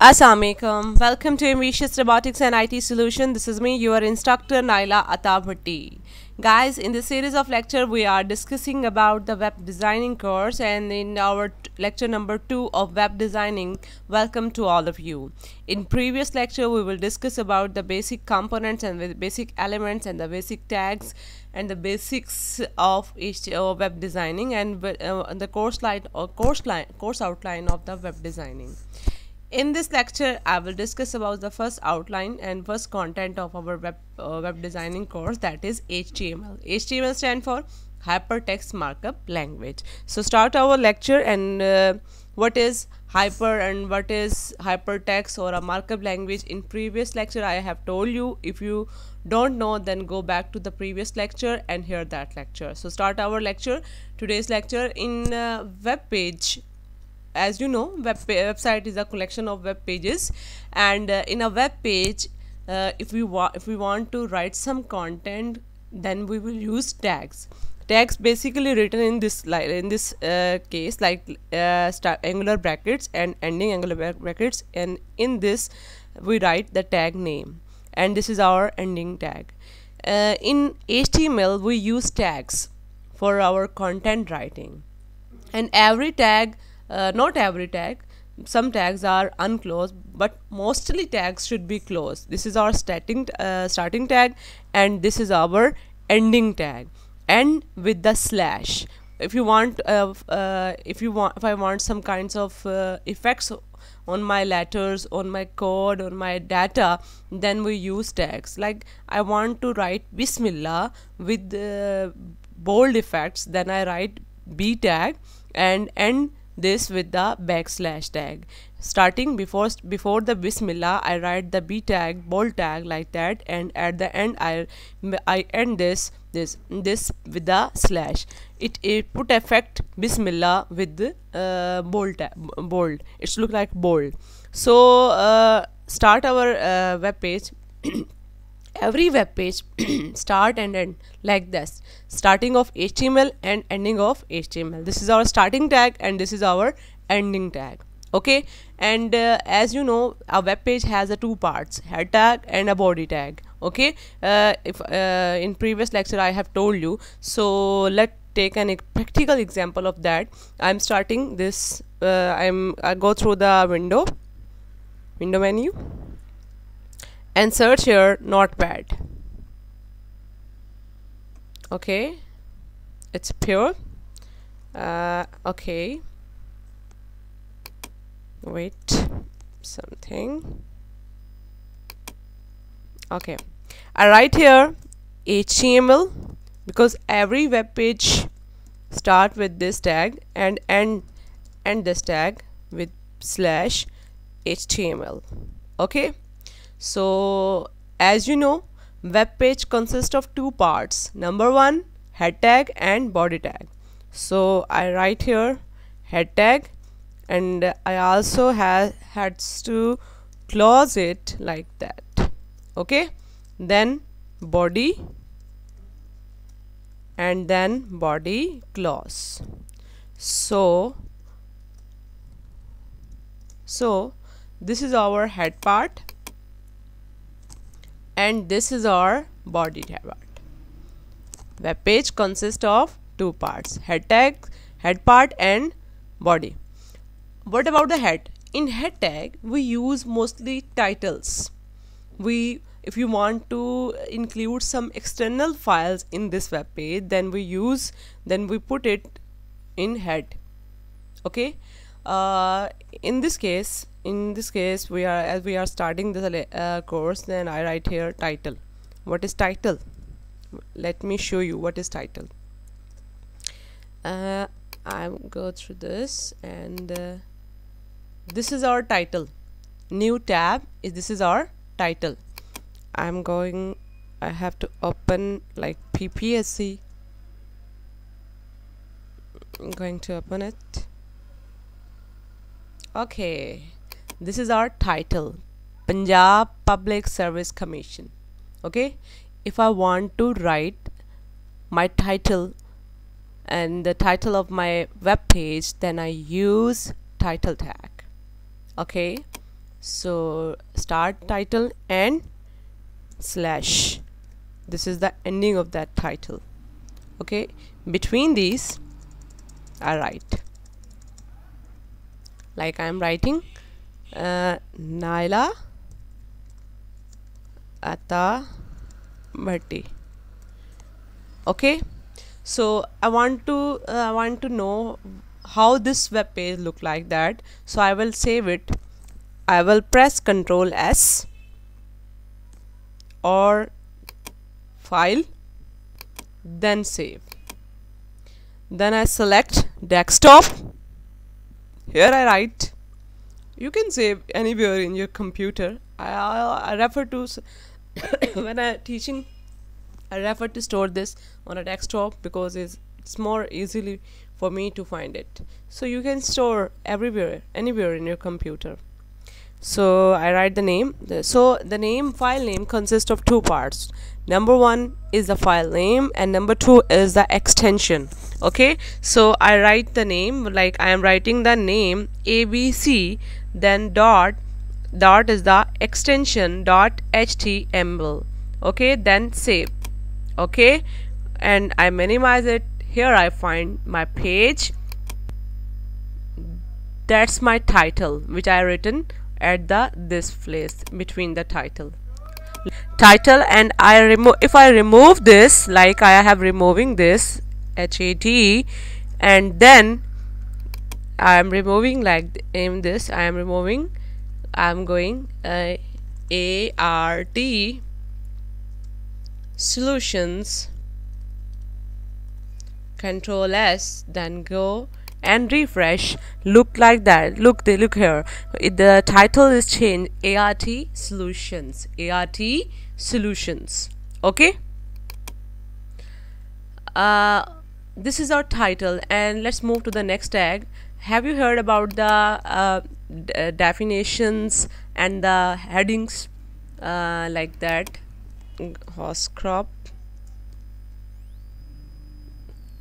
Assalamualaikum. Welcome to Ambitious Robotics and IT Solution. This is me, your instructor Naila Atta Bhatti. Guys, in this series of lecture, we are discussing about the web designing course, and in our lecture number 2 of web designing, welcome to all of you. In previous lecture, we will discuss about the basic components and the basic elements and the basic tags and the basics of web designing and the course outline of the web designing. In this lecture, I will discuss about the first outline and first content of our web designing course, that is HTML. HTML stands for Hypertext Markup Language. So start our lecture, and what is hyper and what is hypertext or a markup language. In previous lecture, I have told you. If you don't know, then go back to the previous lecture and hear that lecture. So start our lecture. Today's lecture in web page. As you know, website is a collection of web pages, and in a web page, if we want to write some content, then we will use tags. Tags basically written in this case, like start angular brackets and ending angular brackets, and in this we write the tag name, and this is our ending tag. In HTML, we use tags for our content writing, and every tag, not every tag, some tags are unclosed, but mostly tags should be closed. This is our starting tag, and this is our ending tag, and with the slash. If you want, if I want some kinds of effects on my letters, on my code, on my data, then we use tags. Like I want to write Bismillah with bold effects, then I write B tag and end this with the backslash tag. Starting before the Bismillah, I write the B tag, bold tag, like that, and at the end I end this with the slash. It put effect Bismillah with the bold. It's look like bold. So start our web page. Every web page start and end like this, starting of HTML and ending of HTML. This is our starting tag and this is our ending tag. Okay, and as you know, a web page has two parts, head tag and a body tag. Okay, if in previous lecture I have told you, so let's take a practical example of that. I'm starting this. I go through the window menu and search here Notepad. Okay, it's pure. Okay, wait, something. Okay, I write here HTML because every web page start with this tag and end this tag with slash HTML. Okay, so as you know, web page consists of two parts. Number one, head tag and body tag. So I write here head tag, and I also had to close it like that. Okay, then body, and then body close. So this is our head part, and this is our body part. Web page consists of two parts, head part and body. What about the head? In head tag, we use mostly titles. If you want to include some external files in this web page, then we put it in head. Okay, in this case we are starting the course, then I write here title. What is title? Let me show you what is title. I'll go through this, and this is our title. New tab this is our title. I have to open like PPSC. I'm going to open it. Okay, this is our title, Punjab Public Service Commission. Okay, if I want to write my title and the title of my web page, then I use title tag. Okay, So start title and slash, this is the ending of that title. Okay, between these I write, like I am writing Naila Atta Bhatti. Okay, so I want to know how this web page look like that. So I will save it. I will press Ctrl S or file, then save. Then I select desktop. Here I write. You can save anywhere in your computer. I refer to when I teaching, I refer to store this on a desktop because it's more easily for me to find it. So you can store everywhere, anywhere in your computer. So I write the name. So the name, file name consists of two parts. Number one is the file name and number two is the extension. Okay, so I write the name, like I am writing the name ABC, then dot is the extension .html. Okay, then save. Okay, and I minimize it. Here I find my page. That's my title, which I written at this place between the title and I remove. If I remove this, like I have removing this HAT, and then I am removing, like in this I am removing, I am going ART solutions, Control S, then go and refresh. Look like that. Look here, the title is changed, ART solutions. Okay, this is our title, and let's move to the next tag. Have you heard about the definitions and the headings, like that? Horse crop.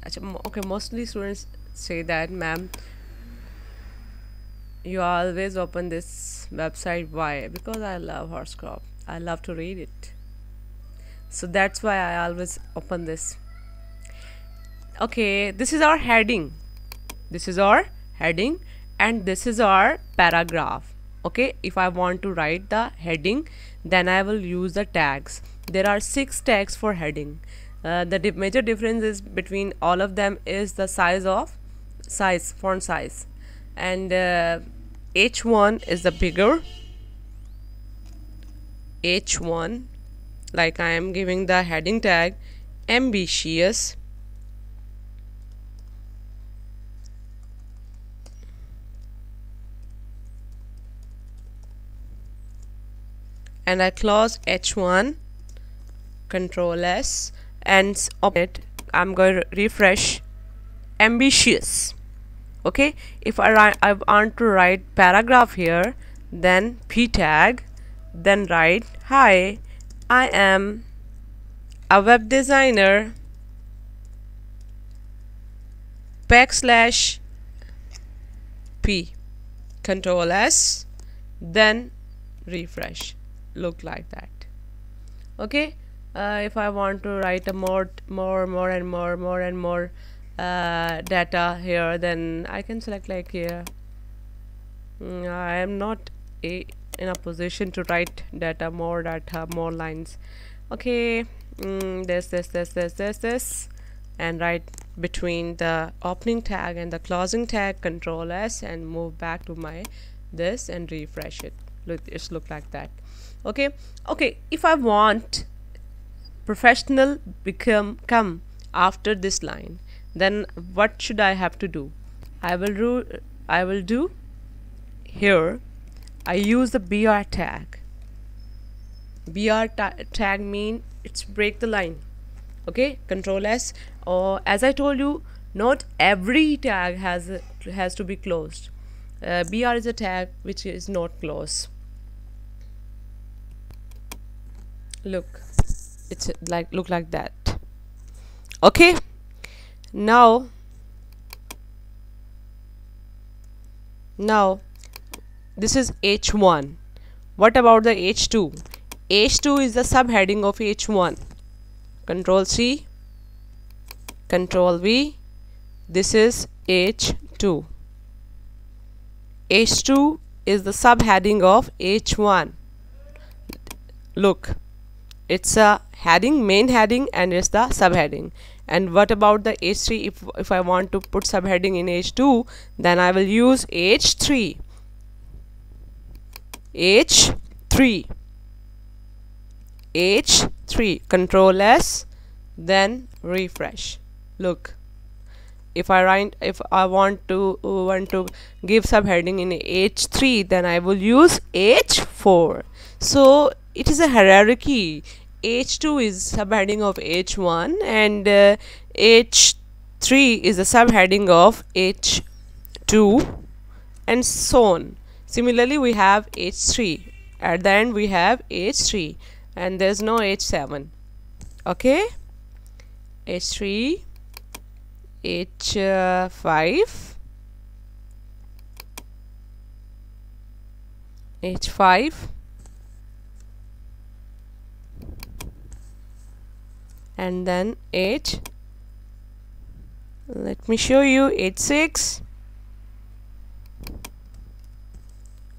Okay, mostly students say that, ma'am, you always open this website. Why? Because I love horse crop. I love to read it, so that's why I always open this. Okay, this is our heading. And this is our paragraph. Okay, if I want to write the heading, then I will use the tags. There are 6 tags for heading. The major difference is between all of them is the font size, and H1 is the bigger H1. Like I am giving the heading tag ambitious, and I close H1, Control S, and open it. I'm going to refresh ambitious. Okay, if I want to write paragraph here, then P tag, then write, hi, I am a web designer \P, Control S, then refresh. Look like that. Okay, if I want to write a more data here, then I can select, like here. I am not in a position to write more data, more lines. Okay, this, and write between the opening tag and the closing tag, Control S, and move back to my this and refresh it. Look like that. Okay, if I want professional come after this line, then what should I have to do? I will do here, I use the BR tag. Tag mean it's break the line. Okay, Control S, or as I told you, not every tag has to be closed. BR is a tag which is not closed. Look, it's look like that. Okay, now this is H1. What about the H2? H2 is the subheading of H1. Control C, Control V. This is H2. H2 is the subheading of H1. Look, it's a heading, main heading, and it's the subheading. And what about the H3? If I want to put subheading in H2, then I will use H3. H3. H3. Control S, then refresh. Look, if I want to give subheading in H3, then I will use H4. So it is a hierarchy. H2 is subheading of H1, and H3 is a subheading of H2, and so on. Similarly, we have H3. At the end, we have H3, and there's no H7. Okay, H3, H5, H5, and then let me show you, H6,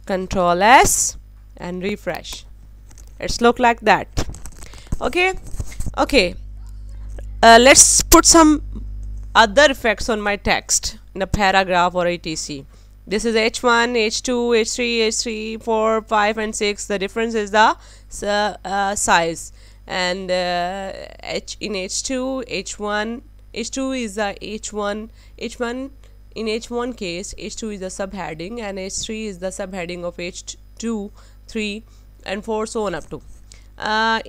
Control S, and refresh. It's look like that. Okay, let's put some other effects on my text in a paragraph or etc. This is H1, H2, H3, H3, 4, 5, and 6. The difference is the size. And in H2, H2 is the H1 in H1 case, H2 is the subheading, and H3 is the subheading of H2, 3, and 4, so on up to.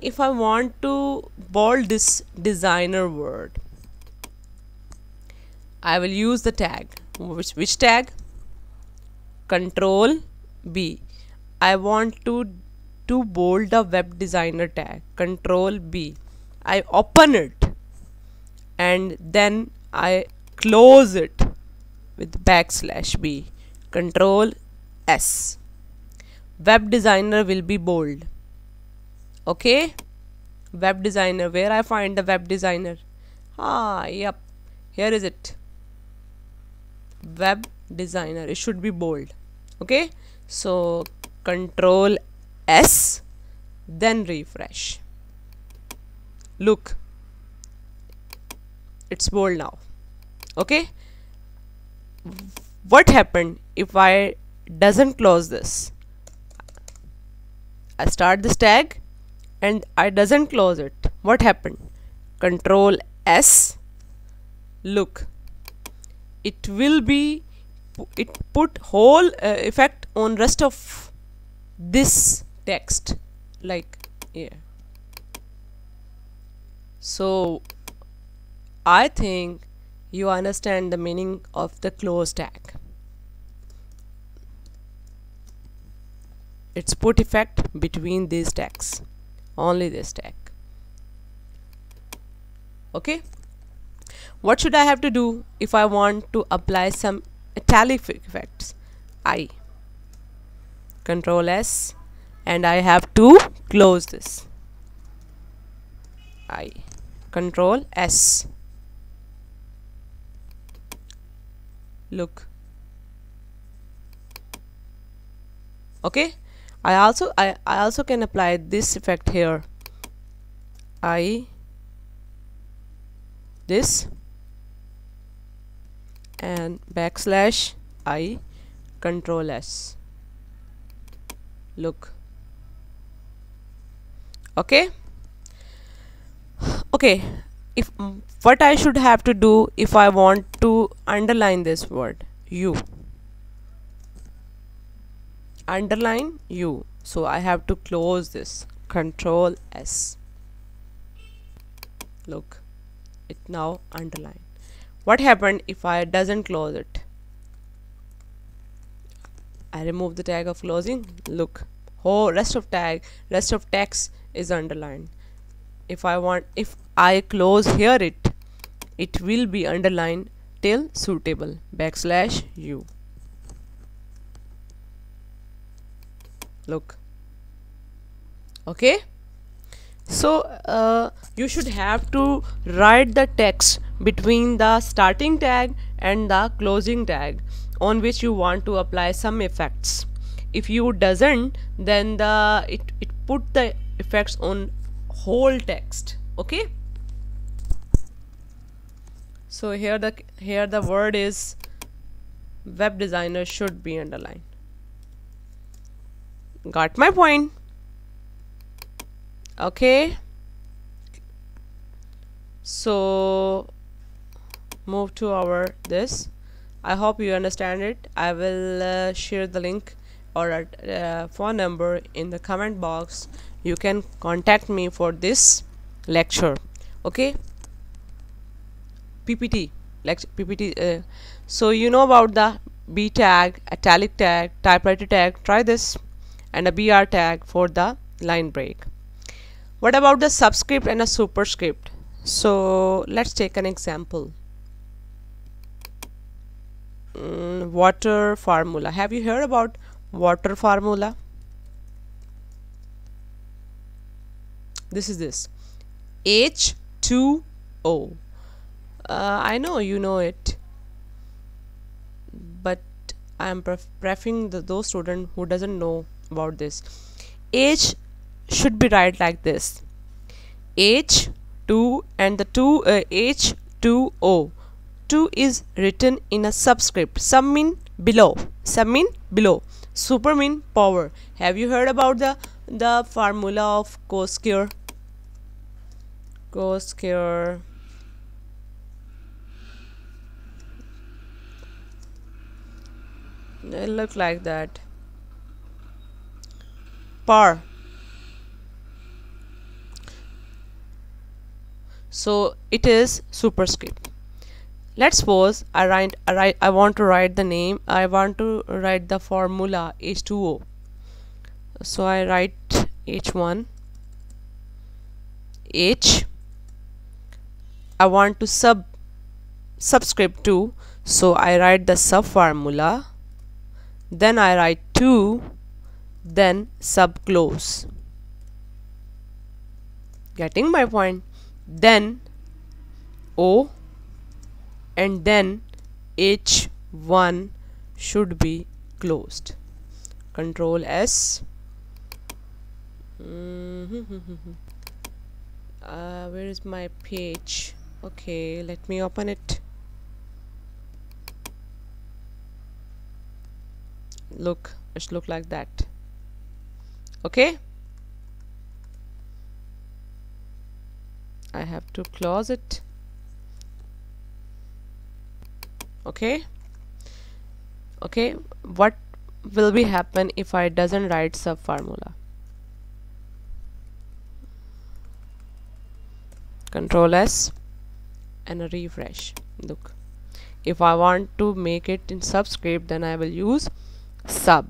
If I want to bold this designer word, I will use the tag. Which tag? Control B. I want to bold the web designer tag. Control B. I open it and then I close it with \B. Control S. Web designer will be bold. Okay, web designer. Where I find the web designer? Yep, here is it. Web designer. It should be bold. Okay, so Control S, then refresh. Look, it's bold now. Okay, what happened if I doesn't close this? I start this tag and I doesn't close it. What happened? Control S. Look, it will be, it put whole effect on rest of this text, like here. So I think you understand the meaning of the close tag. It's put effect between these tags, only this tag. Okay, what should I have to do if I want to apply some italic effects? I Control S, and I have to close this. I Control S. Look. Okay, I also can apply this effect here. This and \I Control S. Look. Okay, if what I should have to do if I want to underline this word, U, underline U, so I have to close this. Control S. Look, it now underlined. What happened if I doesn't close it? I remove the tag of closing. Look, whole rest of text is underlined. If I close here, it will be underlined till suitable. \U. Look, Okay, so you should have to write the text between the starting tag and the closing tag on which you want to apply some effects. If you doesn't, then it put the effects on whole text. Okay, so here the word is web designer should be underlined. Got my point? Okay, so move to our this. I hope you understand it. I will share the link or phone number in the comment box. You can contact me for this lecture. Okay, PPT lecture PPT. So you know about the B tag, italic tag, typewriter tag. Try this, and a BR tag for the line break. What about the subscript and a superscript? So let's take an example. Water formula. Have you heard about water formula? This is this H2O. I know you know it, but I am preferring those students who doesn't know about this. H should be write like this: H2 and the 2 H2O. 2 is written in a subscript. Sub mean below. Sub mean below. Super mean power. Have you heard about the formula of cosquare? Cosquare. It look like that. Par. So it is superscript. Let's suppose I want to write the name. I want to write the formula H2O. So I write H1 H. I want to subscript 2, so I write the sub formula, then I write 2, then sub close. Getting my point? Then O, and then H1 should be closed. Control S. Where is my page? Okay, let me open it. Look, it look like that. Okay, I have to close it. Okay, what will be happen if I doesn't write sub formula? Control S and a refresh. Look, if I want to make it in subscript, then I will use sub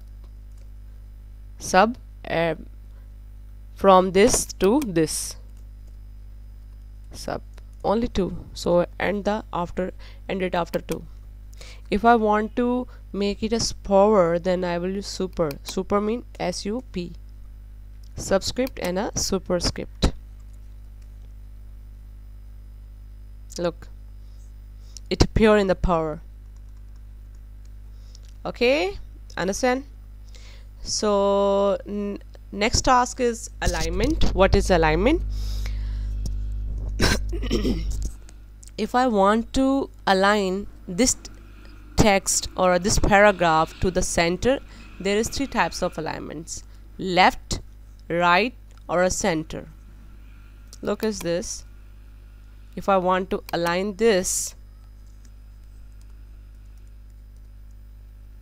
from this to this, sub only 2, so end it after 2. If I want to make it as power, then I will use super mean SUP, subscript and a superscript. Look, it appear in the power. Okay, understand? So next task is alignment. What is alignment? If I want to align this text or this paragraph to the center, there is 3 types of alignments: left, right, or a center. Look at this. If I want to align this,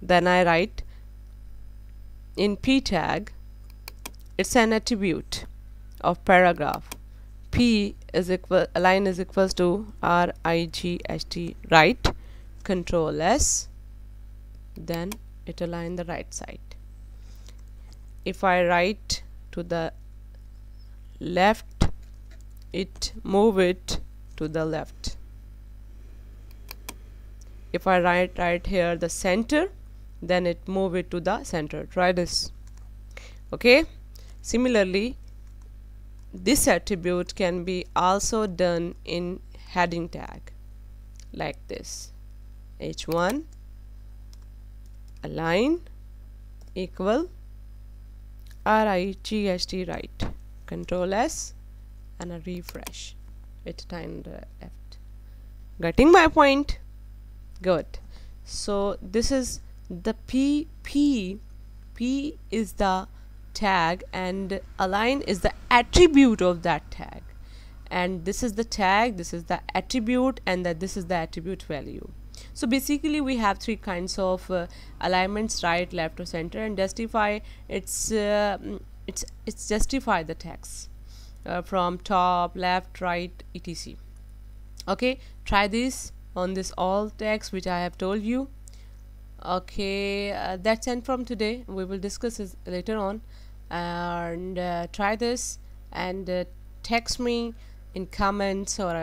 then I write in P tag. It's an attribute of paragraph. P is equal, align is equals to RIGHT, right. Control S, then it align the right side. If I write to the left, it move it to the left. If I write right here the center, then it move it to the center. Try this. Okay, similarly this attribute can be also done in heading tag like this. H1 align equal RIGHT right. Control S and a refresh. It's time left. Getting my point? Good. So this is the P is the tag and align is the attribute of that tag, and this is the tag, this is the attribute, and that this is the attribute value. So basically we have three kinds of alignments: right, left, or center, and justify it's justify the text from top, left, right, etc. Okay, try this on this all text which I have told you. Okay, that's end from today. We will discuss this later on, and try this and text me in comments or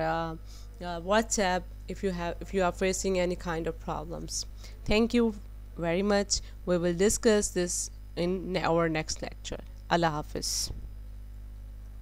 WhatsApp if you are facing any kind of problems. Thank you very much. We will discuss this in our next lecture. Allah Hafiz.